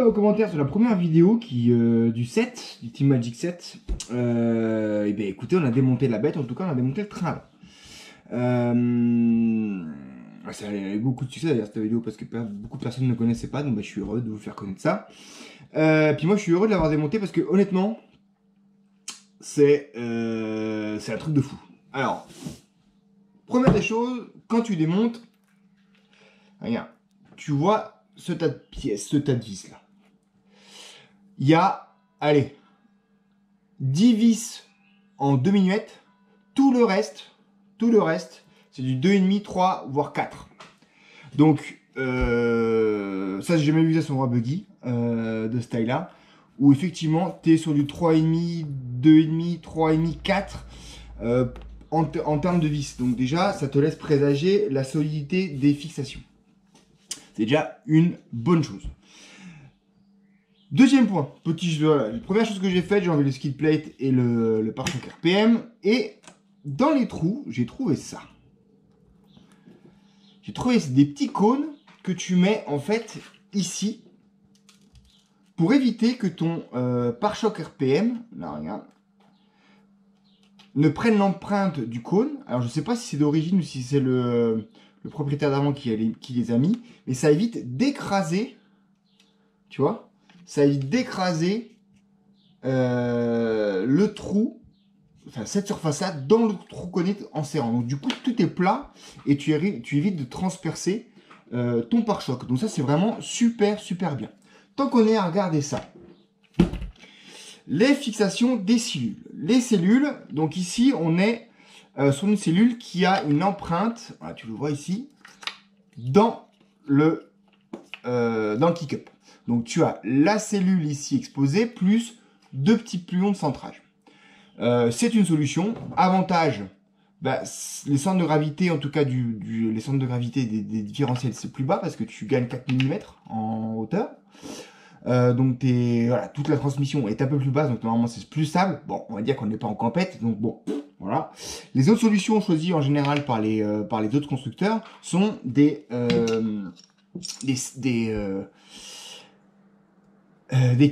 à vos commentaires sur la première vidéo du set, du Team Magic 7. Et bien écoutez, on a démonté la bête, en tout cas on a démonté le train. Ça a eu beaucoup de succès d'ailleurs cette vidéo parce que beaucoup de personnes ne connaissaient pas, donc je suis heureux de vous faire connaître ça. Puis moi je suis heureux de l'avoir démonté parce que honnêtement, c'est un truc de fou. Alors, première des choses, quand tu démontes, regarde, tu vois ce tas de pièces, ce tas de vis là. Il y a, allez, 10 vis en 2 mm. Tout le reste, c'est du 2,5, 3, voire 4. Donc, ça j'ai jamais vu ça sur Roi Buggy, de ce style là, où effectivement tu es sur du 3,5, 2,5, 3,5, 4 en termes de vis. Donc déjà, ça te laisse présager la solidité des fixations. C'est déjà une bonne chose. Deuxième point, voilà, la première chose que j'ai faite, j'ai enlevé le skid plate et le pare-choc RPM. Et dans les trous, j'ai trouvé ça. J'ai trouvé des petits cônes que tu mets en fait ici pour éviter que ton pare-choc RPM, là regarde, ne prenne l'empreinte du cône. Alors je sais pas si c'est d'origine ou si c'est le propriétaire d'avant qui les a mis, mais ça évite d'écraser, tu vois, ça évite d'écraser le trou, enfin cette surface-là, dans le trou conné en serrant. Donc du coup, tout est plat et tu évites de transpercer ton pare-choc. Donc ça, c'est vraiment super, super bien. Tant qu'on est à regarder ça, les fixations des cellules. Les cellules, donc ici, on est sur une cellule qui a une empreinte, voilà, tu le vois ici, dans le kick-up. Donc tu as la cellule ici exposée, plus 2 petits pluons de centrage. C'est une solution. Avantage, les centres de gravité, en tout cas les centres de gravité des différentiels, c'est plus bas parce que tu gagnes 4 mm en hauteur. Donc voilà, toute la transmission est un peu plus basse, donc normalement c'est plus stable. Bon, on va dire qu'on n'est pas en campette, donc bon, voilà. Les autres solutions choisies en général par les autres constructeurs sont des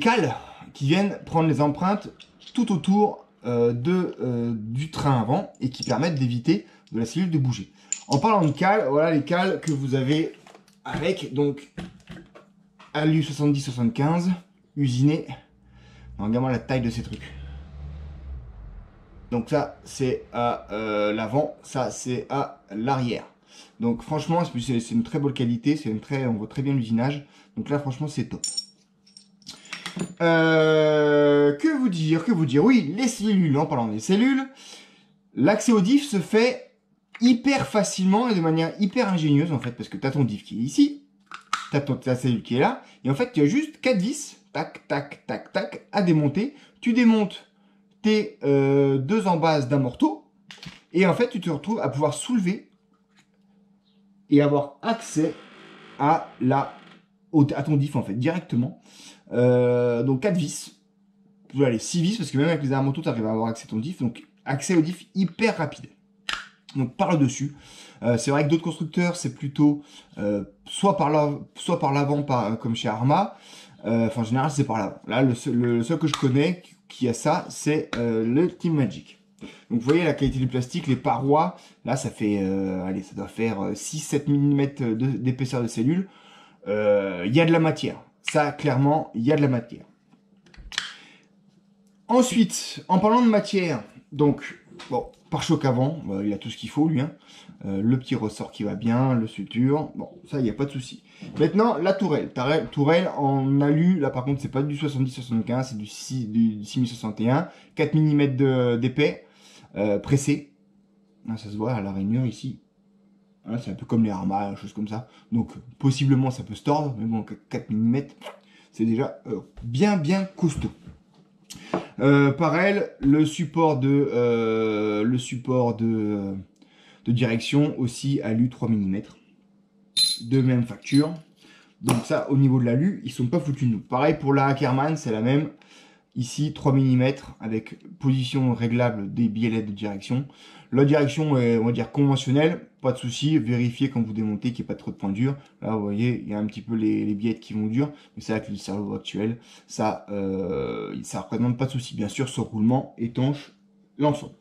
cales qui viennent prendre les empreintes tout autour du train avant et qui permettent d'éviter de la cellule de bouger. En parlant de cales, voilà les cales que vous avez avec donc Alu 70-75 usiné. Regarde-moi la taille de ces trucs. Donc ça c'est à l'avant, ça c'est à l'arrière. Donc franchement c'est une très bonne qualité, on voit très bien l'usinage. Donc là franchement c'est top. Que vous dire, oui, les cellules, en parlant des cellules, l'accès au diff se fait hyper facilement et de manière hyper ingénieuse en fait, parce que tu as ton diff qui est ici, tu as ta cellule qui est là, et en fait tu as juste 4 vis, tac, tac, tac, tac, à démonter. Tu démontes tes 2 embases d'un morteau, et en fait tu te retrouves à pouvoir soulever et avoir accès à ton diff en fait, directement. Donc 4 vis, allez 6 vis, parce que même avec les armes auto, tu arrives à avoir accès à ton diff, donc accès au diff hyper rapide. Donc par le dessus, c'est vrai que d'autres constructeurs, c'est plutôt soit par l'avant, comme chez Arma, enfin en général c'est par l'avant. Là, le seul que je connais qui a ça, c'est le Team Magic. Donc vous voyez la qualité du plastique, les parois, là ça fait, allez, ça doit faire 6-7 mm d'épaisseur de cellule. Il y a de la matière. Ça, clairement, il y a de la matière. Ensuite, en parlant de matière, donc, bon, pare-choc avant, il a tout ce qu'il faut, lui. Hein. Le petit ressort qui va bien, le suture, bon, ça, il n'y a pas de souci. Maintenant, la tourelle. Tourelle en alu, là, par contre, c'est pas du 70-75, c'est du 6061, 4 mm d'épais, pressé. Là, ça se voit à la rainure, ici. C'est un peu comme les Arma, choses comme ça. Donc, possiblement, ça peut se tordre. Mais bon, 4 mm, c'est déjà bien costaud. Pareil, le support de direction aussi alu 3 mm. De même facture. Donc ça, au niveau de l'alu, ils sont pas foutus de nous. Pareil pour la Ackerman, c'est la même. Ici, 3 mm avec position réglable des billets LED de direction. La direction est, on va dire, conventionnelle, pas de souci. Vérifiez quand vous démontez qu'il n'y a pas trop de points durs. Là, vous voyez, il y a un petit peu les billettes qui vont durs, mais c'est avec le cerveau actuel, ça représente pas de souci. Bien sûr, ce roulement étanche l'ensemble.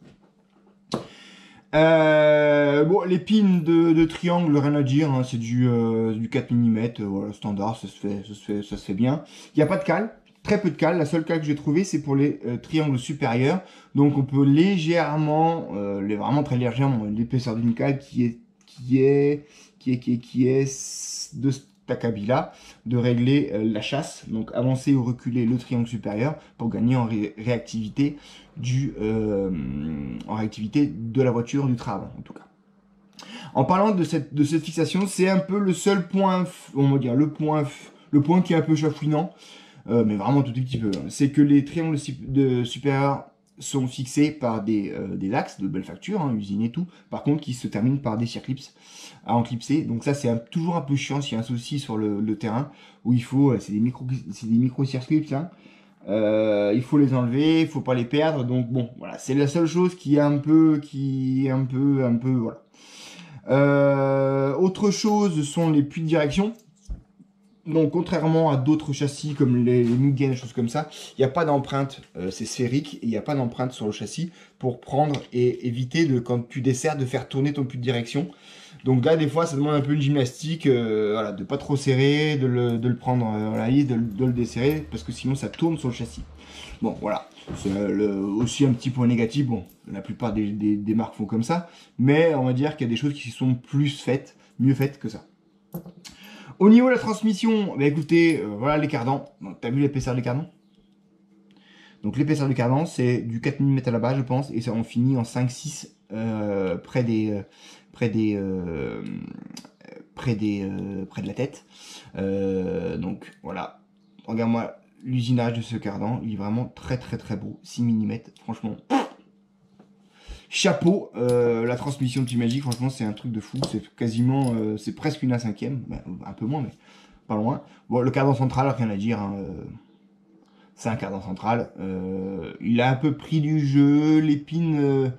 Bon, les pins de triangle, rien à dire, hein, c'est du 4 mm, voilà, standard, ça se fait bien. Il n'y a pas de cale. Très peu de cale, la seule cale que j'ai trouvé c'est pour les triangles supérieurs, donc on peut légèrement, vraiment très légèrement, l'épaisseur d'une cale qui est de cet acabit-là, de régler la chasse, donc avancer ou reculer le triangle supérieur pour gagner en réactivité de la voiture du train en tout cas. En parlant de cette fixation, c'est un peu le seul point, on va dire le point qui est un peu chafouinant. Mais vraiment tout petit peu. C'est que les triangles supérieurs sont fixés par des axes de belle facture, hein, usine et tout. Par contre, qui se terminent par des circlips à enclipser. Donc ça, c'est toujours un peu chiant s'il y a un souci sur le terrain où il faut, c'est des micro circlips. Hein. Il faut les enlever, il faut pas les perdre. Donc bon, voilà, c'est la seule chose qui est un peu, voilà. Autre chose sont les puits de direction. Donc, contrairement à d'autres châssis comme les Mugen, des choses comme ça, il n'y a pas d'empreinte, c'est sphérique, et il n'y a pas d'empreinte sur le châssis pour prendre et éviter quand tu desserres de faire tourner ton puits de direction. Donc là, des fois, ça demande un peu une gymnastique, voilà, de pas trop serrer, de le prendre à la lisse, de le desserrer, parce que sinon ça tourne sur le châssis. Bon, voilà, c'est aussi un petit point négatif. Bon, la plupart des marques font comme ça, mais on va dire qu'il y a des choses qui sont mieux faites que ça. Au niveau de la transmission, bah écoutez, voilà les cardans. T'as vu l'épaisseur des cardans? Donc l'épaisseur du cardan, c'est du 4 mm à la base, je pense, et ça on finit en 5-6 près de la tête. Donc voilà, regarde-moi l'usinage de ce cardan, il est vraiment très beau, 6 mm, franchement. Chapeau, la transmission de Teammagic, franchement c'est un truc de fou, c'est quasiment, c'est presque une A5e, bah, un peu moins mais pas loin. Bon, le cardan central, rien à dire, hein, c'est un cardan central, il a un peu pris du jeu, les pins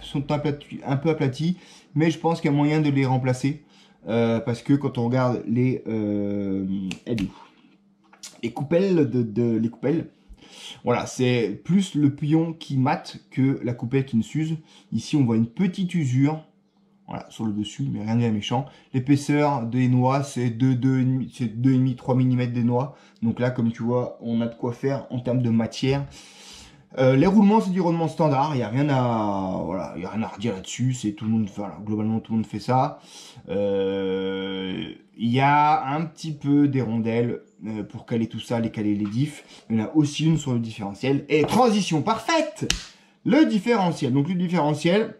sont un peu aplatis, mais je pense qu'il y a moyen de les remplacer, parce que quand on regarde les coupelles, les coupelles, voilà, c'est plus le pion qui mate que la coupelle qui ne s'use. Ici, on voit une petite usure, voilà, sur le dessus, mais rien de bien méchant. L'épaisseur des noix, c'est 2,5-3 mm des noix. Donc là, comme tu vois, on a de quoi faire en termes de matière. Les roulements, c'est du roulement standard. Il n'y a rien à redire là-dessus. C'est tout le monde, voilà, globalement, tout le monde fait ça. Il y a un petit peu des rondelles pour caler tout ça, caler les diffs. Il y en a aussi une sur le différentiel. Et transition parfaite! Le différentiel. Donc le différentiel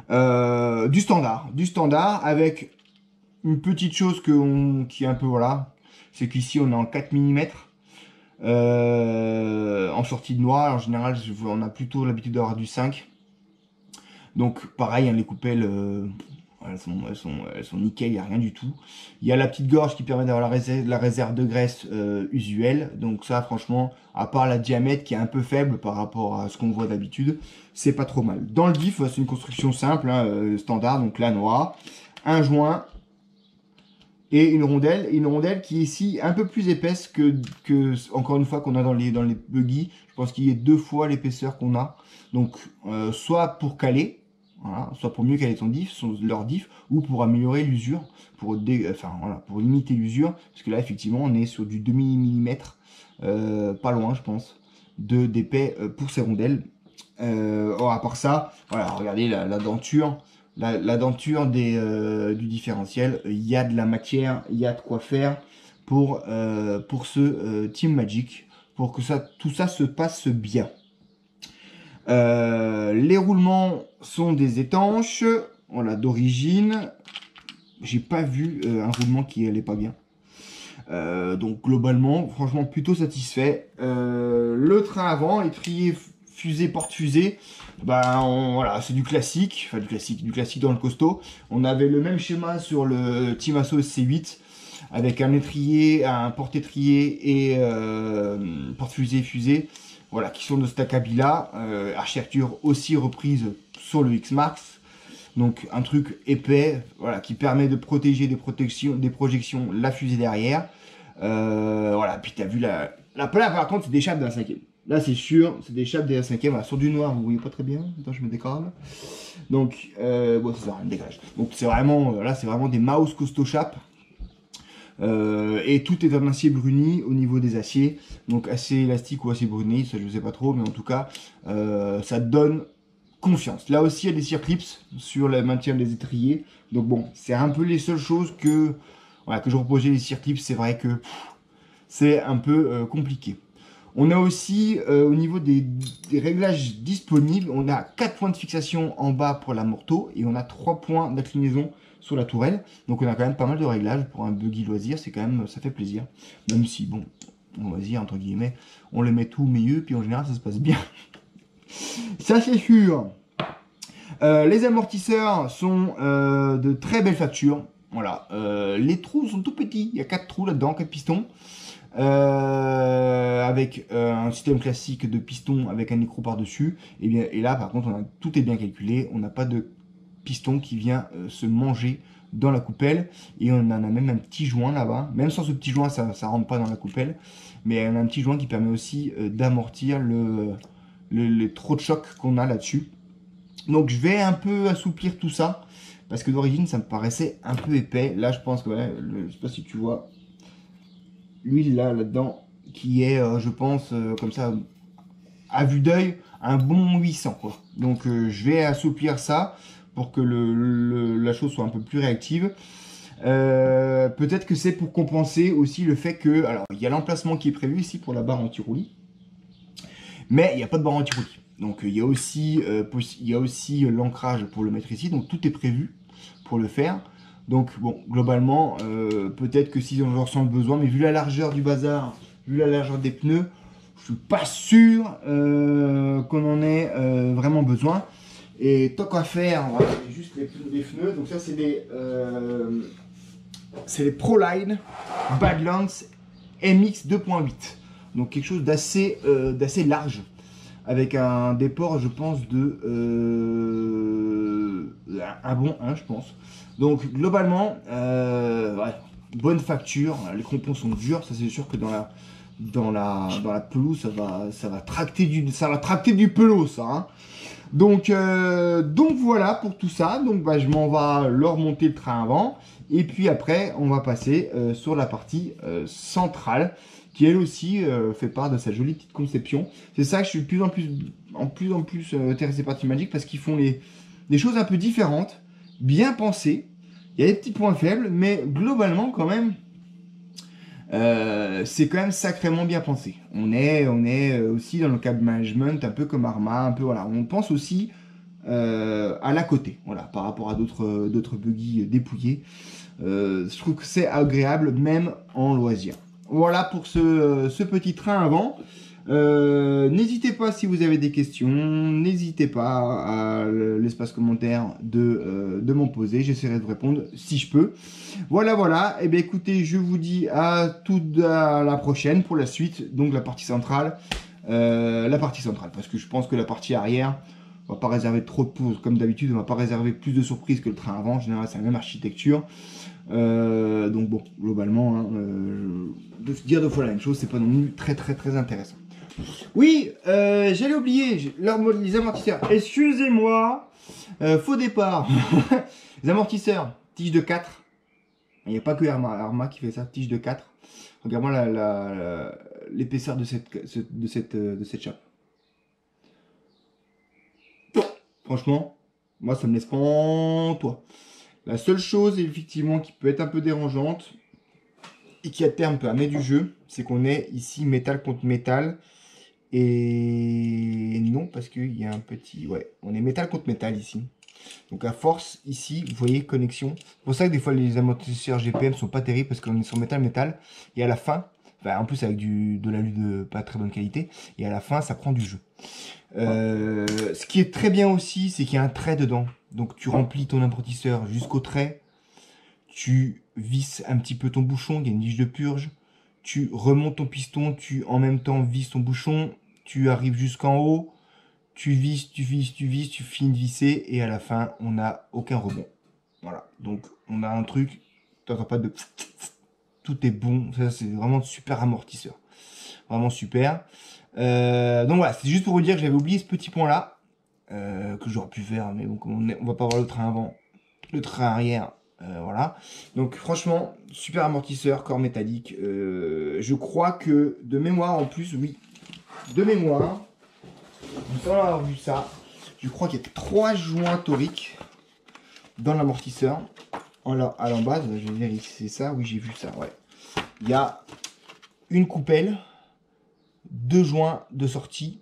du standard avec une petite chose qui est un peu, voilà, c'est qu'ici on est en 4 mm. En sortie de noix, en général, on a plutôt l'habitude d'avoir du 5. Donc pareil, hein, les coupelles, elles sont nickel, il n'y a rien du tout. Il y a la petite gorge qui permet d'avoir la réserve de graisse usuelle. Donc ça, franchement, à part la diamètre qui est un peu faible par rapport à ce qu'on voit d'habitude, c'est pas trop mal. Dans le diff, c'est une construction simple, hein, standard, donc la noix, un joint et une rondelle qui est ici un peu plus épaisse que encore une fois qu'on a dans les buggy. Je pense qu'il y a 2 fois l'épaisseur qu'on a. Donc soit pour caler, voilà, soit pour mieux caler leur diff, ou pour améliorer l'usure, pour limiter l'usure, parce que là effectivement on est sur du 0,5 mm, pas loin je pense, d'épais pour ces rondelles. À part ça, voilà, regardez la denture. La denture du différentiel, il y a de la matière, il y a de quoi faire pour ce Teammagic, pour que tout ça se passe bien. Les roulements sont des étanches, voilà, d'origine. J'ai pas vu un roulement qui allait pas bien. Donc globalement, franchement plutôt satisfait. Le train avant, étrier fusée, porte-fusée, voilà, c'est du classique, enfin du classique dans le costaud. On avait le même schéma sur le Team Asso SC8. avec un étrier, un porte-étrier et porte-fusée, voilà, qui sont de Stackabila, architecture aussi reprise sur le X-Max. Donc un truc épais, voilà, qui permet de protéger des projections, la fusée derrière. Voilà, puis tu as vu là par contre c'est des chapes de la 5e. Là c'est sûr, c'est des chapes de la 5e. Voilà, sur du noir, vous voyez pas très bien. Attends, je me décale. Donc, bon, ça sert à rien de décalage. Donc c'est vraiment, là c'est vraiment des mouse costaud chapes. Et tout est en acier bruni au niveau des aciers. Donc acier élastique ou acier bruni, ça je sais pas trop, mais en tout cas, ça donne confiance. Là aussi, il y a des circlips sur le maintien des étriers. Donc bon, c'est un peu les seules choses que, voilà, que je reprochais les circlips. C'est vrai que c'est un peu compliqué. On a aussi, au niveau des réglages disponibles, on a 4 points de fixation en bas pour la morteau et on a 3 points d'inclinaison sur la tourelle. Donc on a quand même pas mal de réglages pour un buggy loisir. C'est quand même, ça fait plaisir. Même si, bon, on va dire, entre guillemets, on les met tout au milieu, puis en général, ça se passe bien. Ça c'est sûr. Les amortisseurs sont de très belle facture. Voilà. Les trous sont tout petits. Il y a 4 trous là-dedans, 4 pistons. Avec un système classique de piston avec un écrou par-dessus. Et là, par contre, tout est bien calculé. On n'a pas de piston qui vient se manger dans la coupelle. Et on en a même un petit joint là-bas. Même sans ce petit joint, ça rentre pas dans la coupelle. Mais on a un petit joint qui permet aussi d'amortir les trop de choc qu'on a là-dessus. Donc je vais un peu assouplir tout ça parce que d'origine ça me paraissait un peu épais. Là je pense que ouais, je sais pas si tu vois l'huile là-dedans qui est je pense comme ça à vue d'œil un bon 800 quoi. Donc je vais assouplir ça pour que la chose soit un peu plus réactive. Peut-être que c'est pour compenser aussi le fait que alors il y a l'emplacement qui est prévu ici pour la barre anti-roulis, mais il n'y a pas de barre anti-roulis. Donc il y a aussi l'ancrage pour le mettre ici, donc tout est prévu pour le faire. Donc bon, globalement, peut-être que si on ressent le besoin, mais vu la largeur du bazar, vu la largeur des pneus, je suis pas sûr qu'on en ait vraiment besoin. Et tant qu'à faire, on va regarder juste les pneus. Donc ça c'est les Proline Badlands MX 2.8. Donc quelque chose d'assez large. Avec un déport, je pense, un bon 1, je pense. Donc, globalement, ouais, bonne facture. Les crampons sont durs. Ça, c'est sûr que dans la pelouse, ça va tracter du pelot, ça. Hein. Donc voilà pour tout ça. Donc, bah, je m'en vais leur monter le train avant. Et puis après, on va passer sur la partie centrale, qui elle aussi fait part de sa jolie petite conception. C'est ça que je suis de plus en plus intéressé par Team Magic, parce qu'ils font des choses un peu différentes, bien pensées. Il y a des petits points faibles, mais globalement quand même, c'est quand même sacrément bien pensé. On est aussi dans le cab management, un peu comme Arma, un peu voilà. On pense aussi à la côté, voilà, par rapport à d'autres buggy dépouillés. Je trouve que c'est agréable, même en loisir. Voilà pour ce petit train avant. N'hésitez pas si vous avez des questions, n'hésitez pas à l'espace commentaire de m'en poser, j'essaierai de répondre si je peux. Voilà, et bien écoutez, je vous dis à la prochaine pour la suite, donc la partie centrale, parce que je pense que la partie arrière, on va pas réserver trop de pauses, comme d'habitude, on va pas réserver plus de surprises que le train avant, en général c'est la même architecture. Donc bon, globalement, hein, de dire deux fois la même chose, c'est pas non plus très intéressant. Oui, j'allais oublier, les amortisseurs, excusez-moi, faux départ. Les amortisseurs, tige de 4, il n'y a pas que Arma qui fait ça, tige de 4. Regarde-moi l'épaisseur de cette chape. Franchement, moi ça me laisse pantois. La seule chose, effectivement, qui peut être un peu dérangeante et qui à terme peut amener du jeu, c'est qu'on est ici métal contre métal. Et non, parce qu'il y a un petit... Ouais, on est métal contre métal ici. Donc à force, ici, vous voyez, connexion. C'est pour ça que des fois, les amortisseurs GPM sont pas terribles, parce qu'on est sur métal. Et à la fin, enfin, en plus avec de l'alu de pas très bonne qualité, et à la fin, ça prend du jeu. Ce qui est très bien aussi, c'est qu'il y a un trait dedans. Donc tu remplis ton amortisseur jusqu'au trait, tu visses un petit peu ton bouchon, il y a une niche de purge. Tu remontes ton piston, tu en même temps visses ton bouchon, tu arrives jusqu'en haut, tu visses, tu finis de visser et à la fin, on n'a aucun rebond. Voilà, donc on a un truc, t'entends pas de... Tout est bon, ça c'est vraiment super amortisseur. Vraiment super. Donc voilà, c'est juste pour vous dire que j'avais oublié ce petit point là, que j'aurais pu faire, mais bon, comme on va pas voir le train avant, le train arrière, voilà. Donc franchement, super amortisseur, corps métallique. Je crois que de mémoire en plus, oui, de mémoire, sans avoir vu ça, je crois qu'il y a 3 joints toriques dans l'amortisseur. À l'embase, je vais vérifier c'est ça, oui j'ai vu ça, ouais. Il y a une coupelle, 2 joints de sortie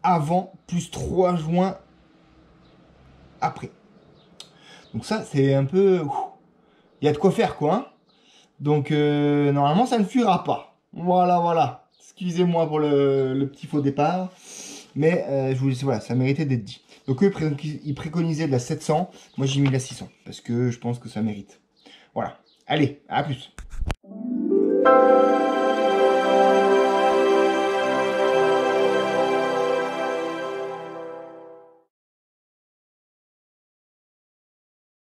avant, plus 3 joints après. Donc ça, c'est un peu... Il y a de quoi faire, quoi. Hein. Donc, normalement, ça ne fuira pas. Voilà, voilà. Excusez-moi pour le petit faux départ. Mais, je vous dis, voilà, ça méritait d'être dit. Donc, eux, ils préconisaient de la 700. Moi, j'ai mis la 600. Parce que je pense que ça mérite. Voilà. Allez, à plus.